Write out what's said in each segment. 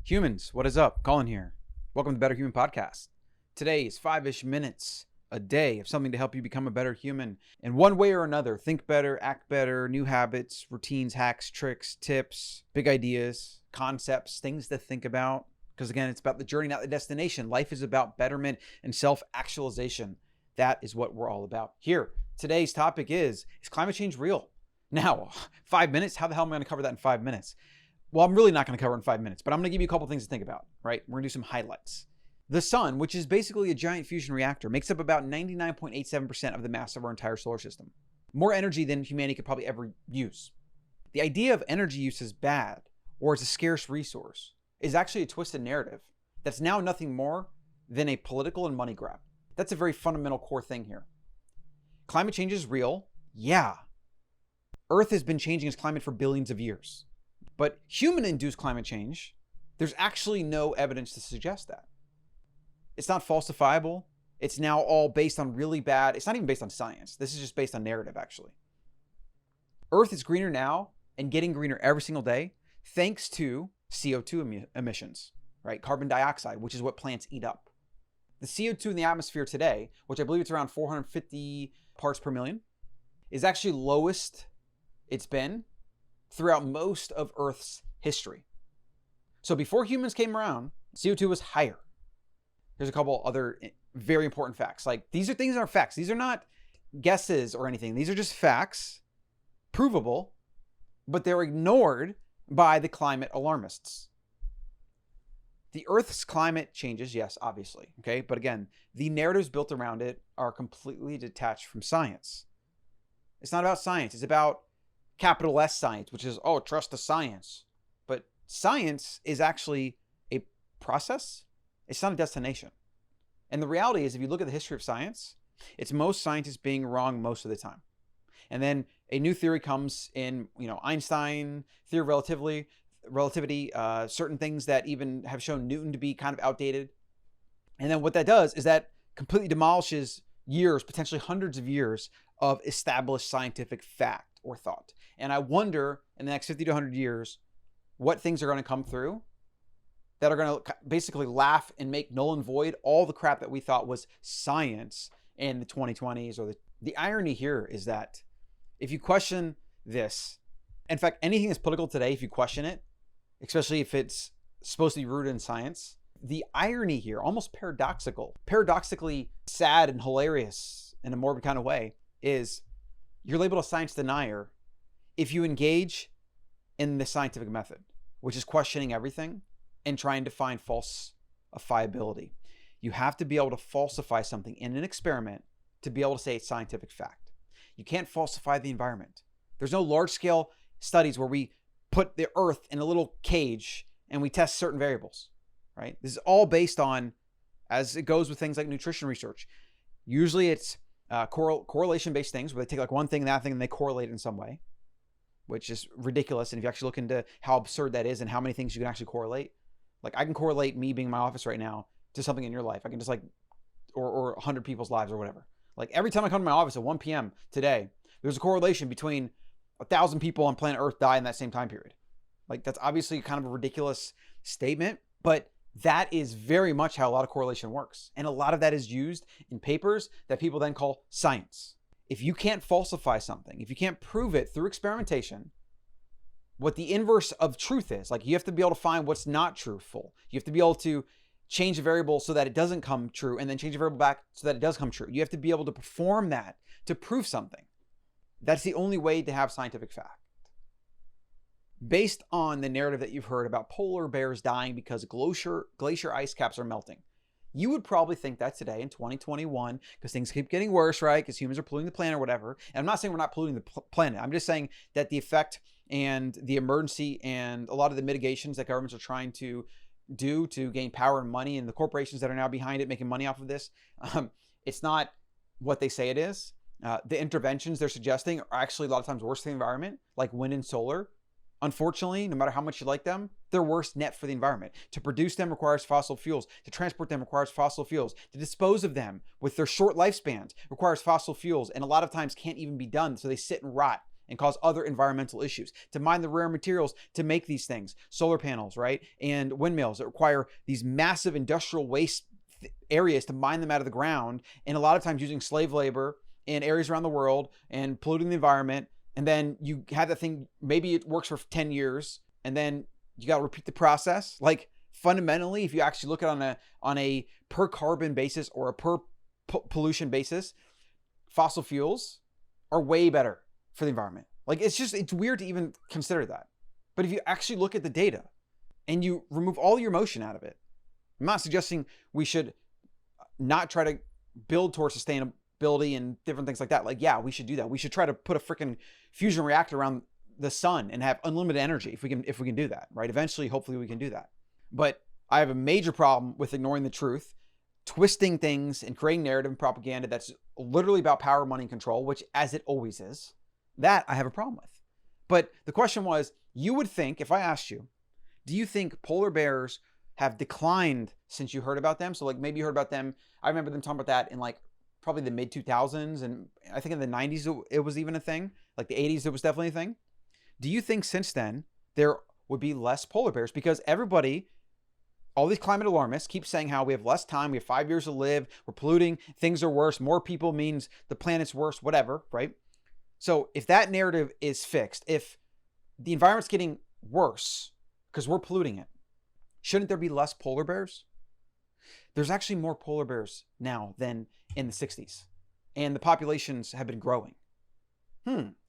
Humans, what is up? Colin here. Welcome to the Better Human Podcast. Today is 5-ish minutes a day of something to help you become a better human in one way or another. Think better, act better, new habits, routines, hacks, tricks, tips, big ideas, concepts, things to think about. Because again, it's about the journey, not the destination. Life is about betterment and self-actualization. That is what we're all about here. Today's topic is climate change real? Now, 5 minutes? How the hell am I going to cover that in 5 minutes? Well, I'm really not going to cover it in 5 minutes, but I'm going to give you a couple things to think about, right? We're going to do some highlights. The sun, which is basically a giant fusion reactor, makes up about 99.87% of the mass of our entire solar system. More energy than humanity could probably ever use. The idea of energy use as bad or as a scarce resource is actually a twisted narrative that's now nothing more than a political and money grab. That's a very fundamental core thing here. Climate change is real. Yeah. Earth has been changing its climate for billions of years. But human-induced climate change, there's actually no evidence to suggest that. It's not falsifiable. It's now all based on really bad. It's not even based on science. This is just based on narrative, actually. Earth is greener now and getting greener every single day thanks to CO2 emissions, right? Carbon dioxide, which is what plants eat up. The CO2 in the atmosphere today, which I believe it's around 450 parts per million, is actually lowest it's been throughout most of Earth's history. So before humans came around, CO2 was higher. There's a couple other very important facts. Like these are things that are facts. These are not guesses or anything. These are just facts, provable, but they're ignored by the climate alarmists. The Earth's climate changes, yes, obviously, okay? But again, the narratives built around it are completely detached from science. It's not about science. It's about capital S science, which is, oh, trust the science. But science is actually a process. It's not a destination. And the reality is, if you look at the history of science, it's most scientists being wrong most of the time. And then a new theory comes in, Einstein, theory of relativity, certain things that even have shown Newton to be kind of outdated. And then what that does is that completely demolishes years, potentially hundreds of years of established scientific fact or thought. And I wonder in the next 50 to 100 years, what things are going to come through that are going to basically laugh and make null and void all the crap that we thought was science in the 2020s. Or the irony here is that if you question this, in fact, anything that's political today, if you question it, especially if it's supposed to be rooted in science, the irony here, almost paradoxically sad and hilarious in a morbid kind of way, is you're labeled a science denier if you engage in the scientific method, which is questioning everything and trying to find falsifiability. You have to be able to falsify something in an experiment to be able to say it's scientific fact. You can't falsify the environment. There's no large-scale studies where we put the Earth in a little cage and we test certain variables, right? This is all based on, as it goes with things like nutrition research. Usually it's correlation-based things where they take like one thing and that thing and they correlate it in some way, which is ridiculous. And if you actually look into how absurd that is and how many things you can actually correlate, like I can correlate me being in my office right now to something in your life. I can just or 100 people's lives or whatever. Like every time I come to my office at 1 p.m. today, there's a correlation between 1,000 people on planet Earth die in that same time period. Like that's obviously kind of a ridiculous statement, but that is very much how a lot of correlation works. And a lot of that is used in papers that people then call science. If you can't falsify something, if you can't prove it through experimentation, what the inverse of truth is, like you have to be able to find what's not truthful. You have to be able to change a variable so that it doesn't come true and then change a variable back so that it does come true. You have to be able to perform that to prove something. That's the only way to have scientific fact. Based on the narrative that you've heard about polar bears dying because glacier ice caps are melting, you would probably think that today in 2021, because things keep getting worse, right? Because humans are polluting the planet or whatever. And I'm not saying we're not polluting the planet. I'm just saying that the effect and the emergency and a lot of the mitigations that governments are trying to do to gain power and money and the corporations that are now behind it making money off of this, it's not what they say it is. The interventions they're suggesting are actually a lot of times worse for the environment, like wind and solar. Unfortunately, no matter how much you like them, they're worse net for the environment. To produce them requires fossil fuels. To transport them requires fossil fuels. To dispose of them with their short lifespans requires fossil fuels, and a lot of times can't even be done, so they sit and rot and cause other environmental issues, to mine the rare materials to make these things, solar panels, right? And windmills that require these massive industrial waste areas to mine them out of the ground. And a lot of times using slave labor in areas around the world and polluting the environment. And then you have that thing, maybe it works for 10 years and then you got to repeat the process. Like fundamentally, if you actually look at it on a per carbon basis or a per pollution basis, fossil fuels are way better for the environment. Like it's weird to even consider that. But if you actually look at the data and you remove all your emotion out of it, I'm not suggesting we should not try to build towards sustainability and different things like that. Like, yeah, we should do that. We should try to put a freaking fusion reactor around the sun and have unlimited energy if we can do that, right? Eventually, hopefully we can do that. But I have a major problem with ignoring the truth, twisting things and creating narrative and propaganda that's literally about power, money, and control, which as it always is, that I have a problem with. But the question was, you would think, if I asked you, do you think polar bears have declined since you heard about them? So like maybe you heard about them. I remember them talking about that in like probably the mid 2000s. And I think in the 90s, it was even a thing. Like the 80s, it was definitely a thing. Do you think since then there would be less polar bears? Because everybody, all these climate alarmists keep saying how we have less time, we have 5 years to live, we're polluting, things are worse, more people means the planet's worse, whatever, right? So if that narrative is fixed, if the environment's getting worse because we're polluting it, shouldn't there be less polar bears? There's actually more polar bears now than in the 60s, and the populations have been growing.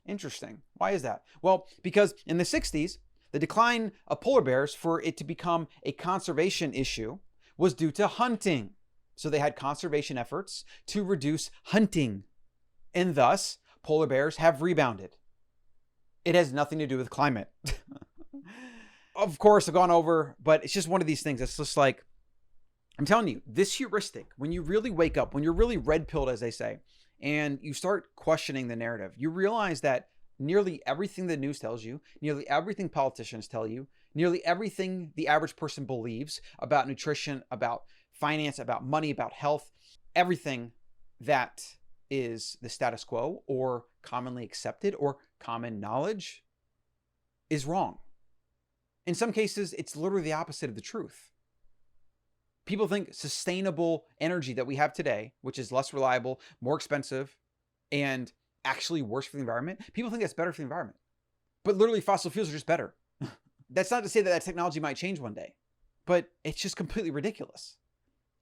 Interesting. Why is that? Well, because in the 60s, the decline of polar bears, for it to become a conservation issue, was due to hunting. So they had conservation efforts to reduce hunting, and thus polar bears have rebounded. It has nothing to do with climate. Of course, I've gone over, but it's just one of these things. It's just like, I'm telling you, this heuristic, when you really wake up, when you're really red-pilled, as they say, and you start questioning the narrative, you realize that nearly everything the news tells you, nearly everything politicians tell you, nearly everything the average person believes about nutrition, about finance, about money, about health, everything that is the status quo or commonly accepted or common knowledge is wrong. In some cases, it's literally the opposite of the truth. People think sustainable energy that we have today, which is less reliable, more expensive, and actually worse for the environment. People think that's better for the environment. But literally fossil fuels are just better. That's not to say that that technology might change one day, but it's just completely ridiculous.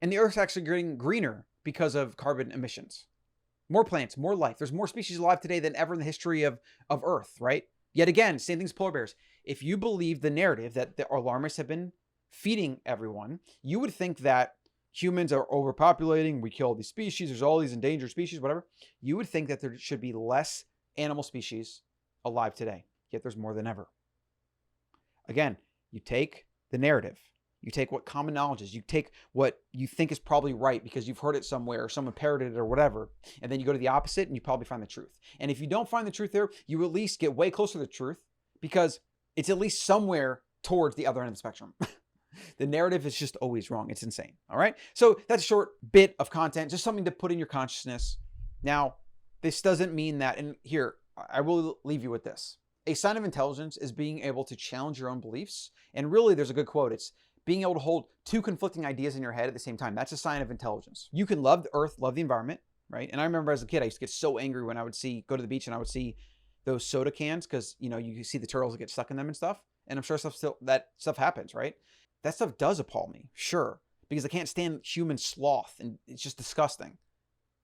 And the Earth's actually getting greener because of carbon emissions. More plants, more life. There's more species alive today than ever in the history of Earth, right? Yet again, same thing as polar bears. If you believe the narrative that the alarmists have been feeding everyone, you would think that humans are overpopulating, we kill all these species, there's all these endangered species, whatever. You would think that there should be less animal species alive today, yet there's more than ever. Again, you take the narrative, you take what common knowledge is, you take what you think is probably right because you've heard it somewhere or someone parroted it or whatever, and then you go to the opposite and you probably find the truth. And if you don't find the truth there, you at least get way closer to the truth because it's at least somewhere towards the other end of the spectrum. The narrative is just always wrong. It's insane. All right. So that's a short bit of content, just something to put in your consciousness. Now, this doesn't mean that, and here, I will leave you with this. A sign of intelligence is being able to challenge your own beliefs. And really, there's a good quote. It's being able to hold two conflicting ideas in your head at the same time. That's a sign of intelligence. You can love the earth, love the environment, right? And I remember as a kid, I used to get so angry when I would go to the beach and I would see those soda cans because, you see the turtles that get stuck in them and stuff. And I'm sure that stuff happens, right? That stuff does appall me, sure, because I can't stand human sloth and it's just disgusting.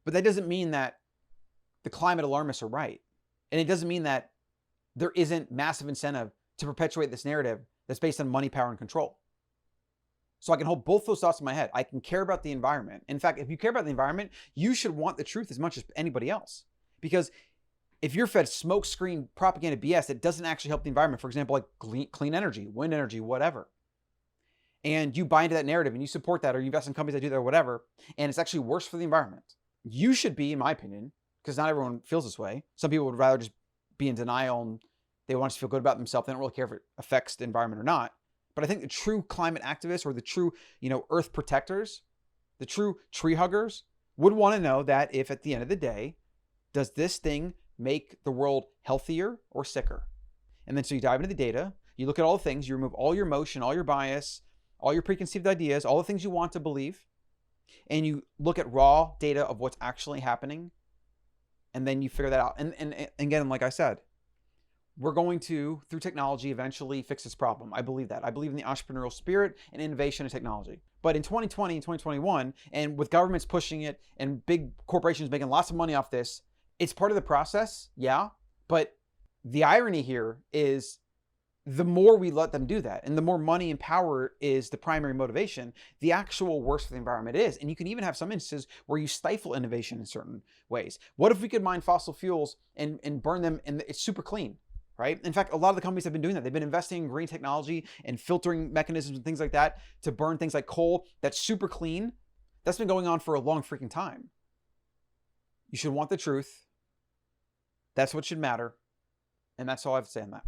But that doesn't mean that the climate alarmists are right. And it doesn't mean that there isn't massive incentive to perpetuate this narrative that's based on money, power, and control. So I can hold both those thoughts in my head. I can care about the environment. In fact, if you care about the environment, you should want the truth as much as anybody else. Because if you're fed smoke screen propaganda BS that doesn't actually help the environment, for example, like clean energy, wind energy, whatever, and you buy into that narrative and you support that or you invest in companies that do that or whatever, and it's actually worse for the environment, you should be, in my opinion, because not everyone feels this way. Some people would rather just be in denial and they want to feel good about themselves. They don't really care if it affects the environment or not. But I think the true climate activists or the true, earth protectors, the true tree huggers would want to know that if at the end of the day, does this thing make the world healthier or sicker? And then so you dive into the data, you look at all the things, you remove all your emotion, all your bias, all your preconceived ideas, all the things you want to believe, and you look at raw data of what's actually happening, and then you figure that out. And again, like I said, we're going to, through technology, eventually fix this problem. I believe that. I believe in the entrepreneurial spirit and innovation and technology. But in 2020 and 2021, and with governments pushing it and big corporations making lots of money off this, it's part of the process, yeah. But the irony here is the more we let them do that, and the more money and power is the primary motivation, the actual worse for the environment is. And you can even have some instances where you stifle innovation in certain ways. What if we could mine fossil fuels and burn them and it's super clean, right? In fact, a lot of the companies have been doing that. They've been investing in green technology and filtering mechanisms and things like that to burn things like coal that's super clean. That's been going on for a long freaking time. You should want the truth. That's what should matter. And that's all I have to say on that.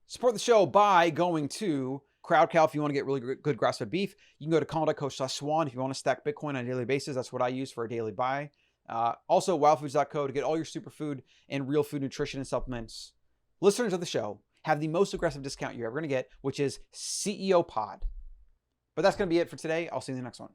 Support the show by going to CrowdCow if you want to get really good grass-fed beef. You can go to colin.coach/swan if you want to stack Bitcoin on a daily basis. That's what I use for a daily buy. Also, wildfoods.co to get all your superfood and real food nutrition and supplements. Listeners of the show have the most aggressive discount you're ever going to get, which is CEO Pod. But that's going to be it for today. I'll see you in the next one.